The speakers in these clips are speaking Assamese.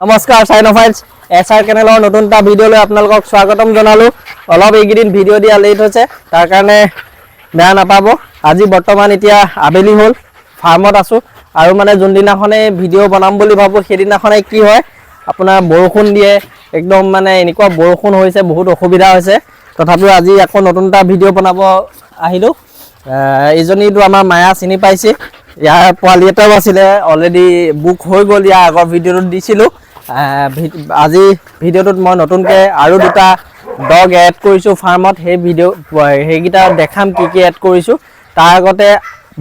নমস্কাৰ চাইনোফাইলছ এছআৰ চেনেলৰ নতুন এটা ভিডিঅ'লৈ আপোনালোকক স্বাগতম জনালোঁ। অলপ এইকেইদিন ভিডিঅ' দিয়া লেট হৈছে, তাৰ কাৰণে বেয়া নাপাব। আজি বৰ্তমান এতিয়া আবেলি হ'ল, ফাৰ্মত আছোঁ আৰু মানে যোনদিনাখনে ভিডিঅ' বনাম বুলি ভাবোঁ সেইদিনাখনে কি হয় আপোনাৰ বৰষুণ দিয়ে, একদম মানে এনেকুৱা বৰষুণ হৈছে, বহুত অসুবিধা হৈছে। তথাপিও আজি আকৌ নতুন এটা ভিডিঅ' বনাব আহিলোঁ। এইজনীটো আমাৰ মায়া চিনি পাইছে, ইয়াৰ পোৱালি এটাও আছিলে, অলৰেডি বুক হৈ গ'ল, ইয়াৰ আগৰ ভিডিঅ'টোত দিছিলোঁ। আজি ভিডিঅ'টোত মই নতুনকৈ আৰু দুটা ডগ এড কৰিছোঁ ফাৰ্মত, সেইকেইটা দেখাম কি কি এড কৰিছোঁ। তাৰ আগতে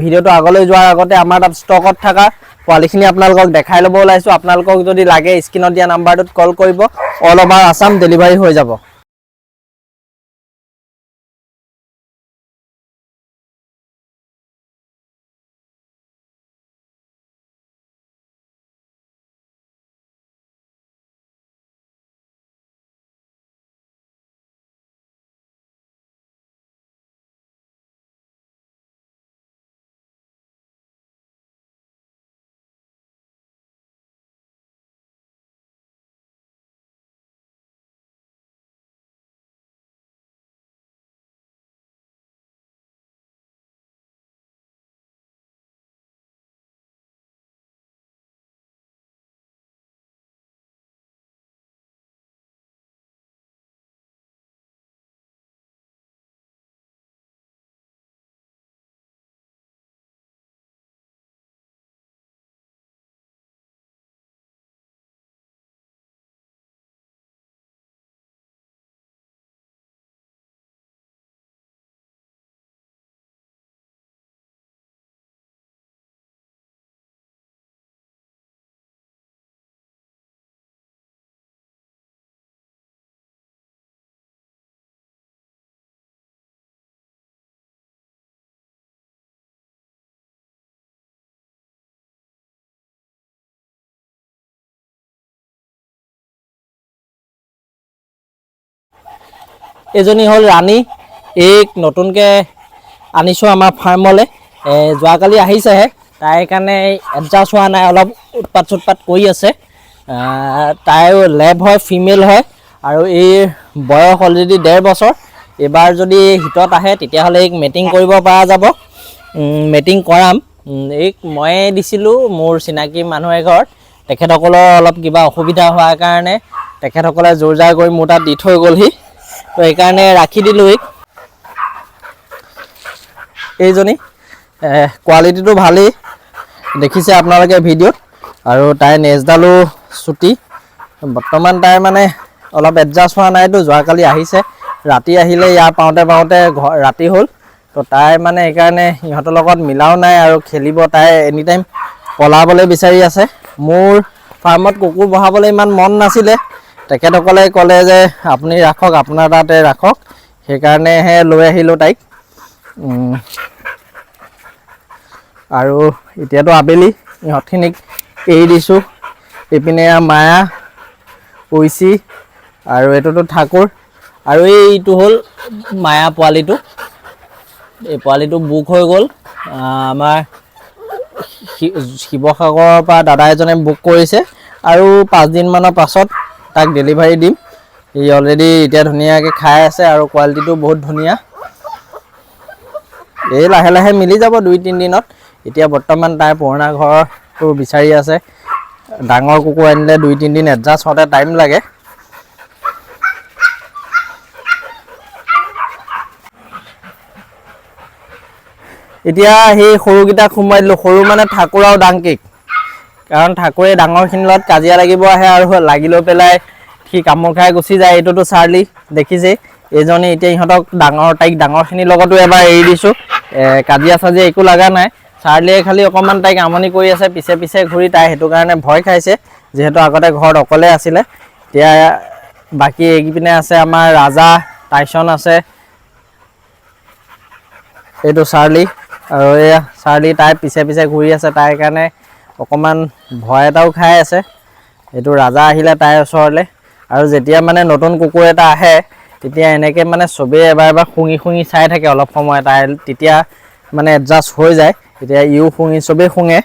ভিডিঅ'টো আগলৈ যোৱাৰ আগতে আমাৰ তাত ষ্টকত থকা পোৱালিখিনি আপোনালোকক দেখাই ল'ব ওলাইছোঁ। আপোনালোকক যদি লাগে স্ক্ৰীণত দিয়া নাম্বাৰটোত কল কৰিব, অল অভাৰ আছাম ডেলিভাৰী হৈ যাব। এজনী হ'ল ৰাণী, এইক নতুনকৈ আনিছোঁ আমাৰ ফাৰ্মলৈ। যোৱাকালি আহিছেহে, তাইৰ কাৰণে এডজাষ্ট হোৱা নাই, অলপ উৎপাত চুৎপাত কৰি আছে। তাইও লেব হয়, ফিমেল হয় আৰু এই বয়স অলৰেডি 1.5 বছৰ। এইবাৰ যদি হিটত আহে তেতিয়াহ'লে এইক মেটিং কৰিব পৰা যাব। মেটিং কৰাম। এইক ময়ে দিছিলোঁ মোৰ চিনাকি মানুহ এঘৰত, তেখেতসকলৰ অলপ কিবা অসুবিধা হোৱাৰ কাৰণে তেখেতসকলে জোৰ জাৰ কৰি মোৰ তাত দি থৈ গ'লহি, তো সেইকাৰণে ৰাখি দিলোঁ। এইজনী কোৱালিটিটো ভালেই, দেখিছে আপোনালোকে ভিডিঅ'ত। আৰু তাইৰ নেজডালো চুটি। বৰ্তমান তাই মানে অলপ এডজাষ্ট হোৱা নাইতো, যোৱাকালি আহিছে, ৰাতি আহিলে ইয়াৰ পাওঁতে ৰাতি হ'ল। তো তাই মানে সেইকাৰণে সিহঁতৰ লগত মিলাও নাই আৰু খেলিব তাই এনি টাইম পলাবলৈ বিচাৰি আছে। মোৰ ফাৰ্মত কুকুৰ বহাবলৈ ইমান মন নাছিলে, তেখেতসকলে ক'লে যে আপুনি ৰাখক, আপোনাৰ তাতে ৰাখক, সেইকাৰণেহে লৈ আহিলোঁ তাইক। আৰু এতিয়াতো আবেলি, ইহঁতখিনিক এৰি দিছোঁ। এইপিনে মায়া, ঐচি আৰু এইটোতো ঠাকুৰ, আৰু এইটো হ'ল মায়া পোৱালিটো। এই পোৱালিটো বুক হৈ গ'ল, আমাৰ শিৱসাগৰৰ পৰা দাদা এজনে বুক কৰিছে আৰু 5 দিনমানৰ পাছত তাক ডেলিভাৰী দিম। ই অলৰেডি এতিয়া ধুনীয়াকৈ খাই আছে আৰু কোৱালিটিটো বহুত ধুনীয়া। এই লাহে লাহে মিলি যাব 2-3 দিনত। এতিয়া বৰ্তমান তাই পুৰণা ঘৰটো বিচাৰি আছে। ডাঙৰ কুকুৰ আনিলে 2-3 দিন এডজাষ্ট হওঁতে টাইম লাগে। এতিয়া সেই সৰুকেইটাক সোমোৱাই দিলোঁ, সৰু মানে ঠাকুৰ আৰু ডাংকিক। কাৰণ ঠাকুৰে ডাঙৰখিনিৰ লগত কাজিয়া লাগিব আহে আৰু লাগি লৈ পেলাই সি কামোৰ খাই গুচি যায়। এইটোতো চাৰ্লি, দেখিছেই। এইজনী এতিয়া ইহঁতক তাইক ডাঙৰখিনিৰ লগতো এবাৰ এৰি দিছোঁ। কাজিয়া চাজিয়া একো লগা নাই। চাৰ্লিয়ে খালি অকণমান তাইক আমনি কৰি আছে, পিছে পিছে ঘূৰি, তাই সেইটো কাৰণে ভয় খাইছে, যিহেতু আগতে ঘৰত অকলে আছিলে। এতিয়া বাকী এইপিনে আছে আমাৰ ৰাজা, টাইচন আছে, এইটো চাৰ্লি, আৰু এয়া চাৰ্লি, তাই পিছে পিছে ঘূৰি আছে। তাইৰ কাৰণে অকণমান ভয় এটাও খাই আছে। এইটো ৰাজা আহিলে তাইৰ ওচৰলৈ, আৰু যেতিয়া মানে নতুন কুকুৰ এটা আহে তেতিয়া এনেকৈ মানে চবেই এবাৰ শুঙি শুঙি চাই থাকে অলপ সময়, তাই তেতিয়া মানে এডজাষ্ট হৈ যায়। এতিয়া ইও চবেই শুঙে।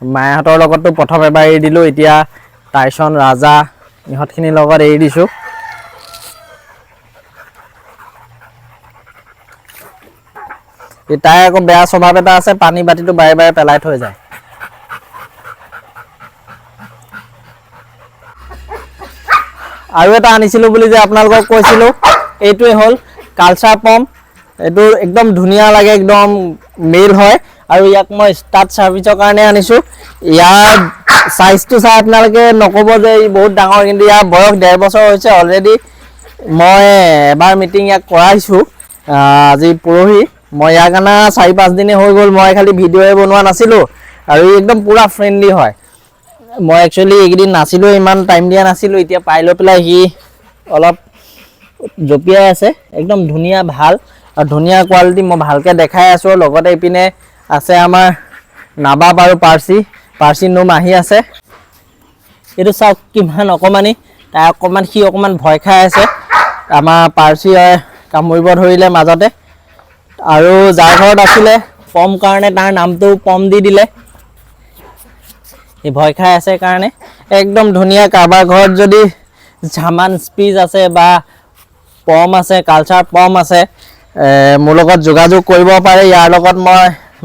মায়াহঁতৰ লগতো প্ৰথম এবাৰ এৰি দিলোঁ, এতিয়া টাইচন ৰাজা ইহঁতখিনিৰ লগত এৰি দিছোঁ। তাই আকৌ বেয়া স্বভাৱ এটা আছে, পানী বাতিটো বাৰে বাৰে পেলাই থৈ যায়। আৰু এটা আনিছিলোঁ বুলি যে আপোনালোকক কৈছিলোঁ, এইটোৱে হ'ল কালচাৰ পম। এইটো একদম ধুনীয়া লাগে, একদম মেল হয়। আৰু ইয়াক মই ষ্টাৰ্ট ছাৰ্ভিচৰ কাৰণে আনিছোঁ। ইয়াৰ চাইজটো চাই আপোনালোকে নক'ব যে ই বহুত ডাঙৰ, কিন্তু ইয়াৰ বয়স 1.5 বছৰ হৈছে অলৰেডি। মই এবাৰ মিটিং ইয়াক কৰাইছোঁ, আজি পৰহি। মই ইয়াক অনা 4-5 দিনে হৈ গ'ল, মই খালি ভিডিঅ'য়ে বনোৱা নাছিলোঁ। আৰু ই একদম পূৰা ফ্ৰেণ্ডলি হয়। মই একচুৱেলি এইকেইদিন নাছিলোঁ, ইমান টাইম দিয়া নাছিলোঁ। এতিয়া পাই লৈ পেলাই সি অলপ জঁপিয়াই আছে, একদম ধুনীয়া ভাল আৰু ধুনীয়া কোৱালিটি। মই ভালকৈ দেখাই আছোঁ। লগতে এইপিনে আছে আমাৰ নাবাব আৰু পাৰ্চি নোম আহি আছে। এইটো চাওক কিমান অকণমানি, সি অকণমান ভয় খাই আছে। আমাৰ পাৰ্চিয়ে কামুৰিব ধৰিলে মাজতে, আৰু যাৰ ঘৰত আছিলে পম কাৰণে তাৰ নামটো পম দি দিলে। সি ভয় খাই আছে কাৰণে একদম ধুনীয়া। কাৰোবাৰ ঘৰত যদি জামান স্পিচ আছে বা পম আছে, কালচাৰ পম আছে, মোৰ লগত যোগাযোগ কৰিব পাৰে। ইয়াৰ লগত মই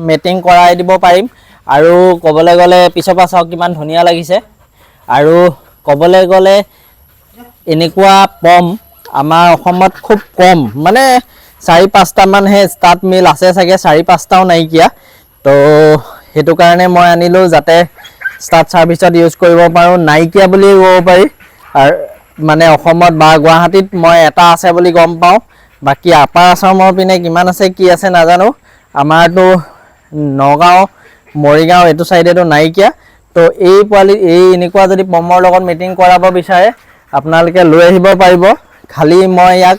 মেটিং কৰাই দিব পাৰিম। আৰু ক'বলৈ গ'লে পিছৰ পৰা চাওক কিমান ধুনীয়া লাগিছে। আৰু ক'বলৈ গ'লে এনেকুৱা পম আমাৰ অসমত খুব কম, মানে 4-5টামানহে ষ্টাৰ্ট মিল আছে চাগে, 4-5টাও নাইকিয়া। তো সেইটো কাৰণে মই আনিলোঁ, যাতে ষ্টাৰ্ট ছাৰ্ভিচত ইউজ কৰিব পাৰোঁ। নাইকিয়া বুলি ক'ব পাৰি, আৰু মানে অসমত বা গুৱাহাটীত মই এটা আছে বুলি গম পাওঁ। বাকী আপাৰ আছামৰ পিনে কিমান আছে কি আছে নাজানো। আমাৰতো নগাঁও, মৰিগাঁও এইটো চাইডেতো নাইকিয়া। তো এই এনেকুৱা যদি পমৰ লগত মিটিং কৰাব বিচাৰে আপোনালোকে লৈ আহিব পাৰিব। খালি মই ইয়াক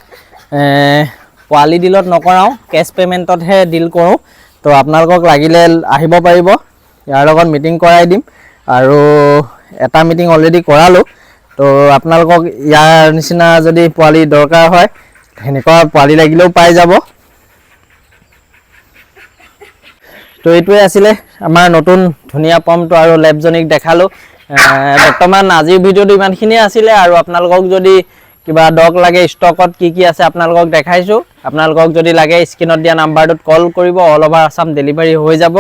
পোৱালি ডিলত নকৰাওঁ, কেছ পে'মেণ্টতহে ডিল কৰোঁ। তো আপোনালোকক লাগিলে আহিব পাৰিব, ইয়াৰ লগত মিটিং কৰাই দিম। আৰু এটা মিটিং অলৰেডি কৰালোঁ। তো আপোনালোকক ইয়াৰ নিচিনা যদি পোৱালি দৰকাৰ হয়, সেনেকুৱা পোৱালি লাগিলেও পাই যাব। তো এইটোৱে আছিলে আমাৰ নতুন ধুনীয়া পমটো, আৰু লেবজনিক দেখালোঁ। বৰ্তমান আজিৰ ভিডিঅ'টো ইমানখিনিয়ে আছিলে। আৰু আপোনালোকক যদি কিবা ডগ লাগে, ষ্টকত কি কি আছে আপোনালোকক দেখাইছোঁ। আপোনালোকক যদি লাগে স্ক্ৰীনত দিয়া নাম্বাৰটোত কল কৰিব, অল অভাৰ আছাম ডেলিভাৰী হৈ যাব।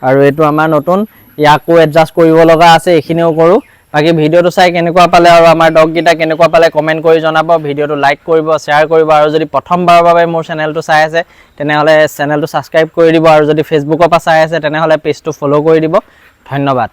আৰু এইটো আমাৰ নতুন, ইয়াকো এডজাষ্ট কৰিব লগা আছে, এইখিনিও কৰোঁ। বাকী ভিডিঅ'টো চাই কেনেকুৱা পালে আৰু আমাৰ ডগকেইটা কেনেকুৱা পালে কমেণ্ট কৰি জনাব। ভিডিঅ'টো লাইক কৰিব, শ্বেয়াৰ কৰিব। আৰু যদি প্ৰথমবাৰৰ বাবে মোৰ চেনেলটো চাই আছে তেনেহ'লে চেনেলটো ছাবস্ক্ৰাইব কৰি দিব। আৰু যদি ফেচবুকৰ পৰা চাই আছে তেনেহ'লে পেজটো ফ'ল' কৰি দিব। ধন্যবাদ।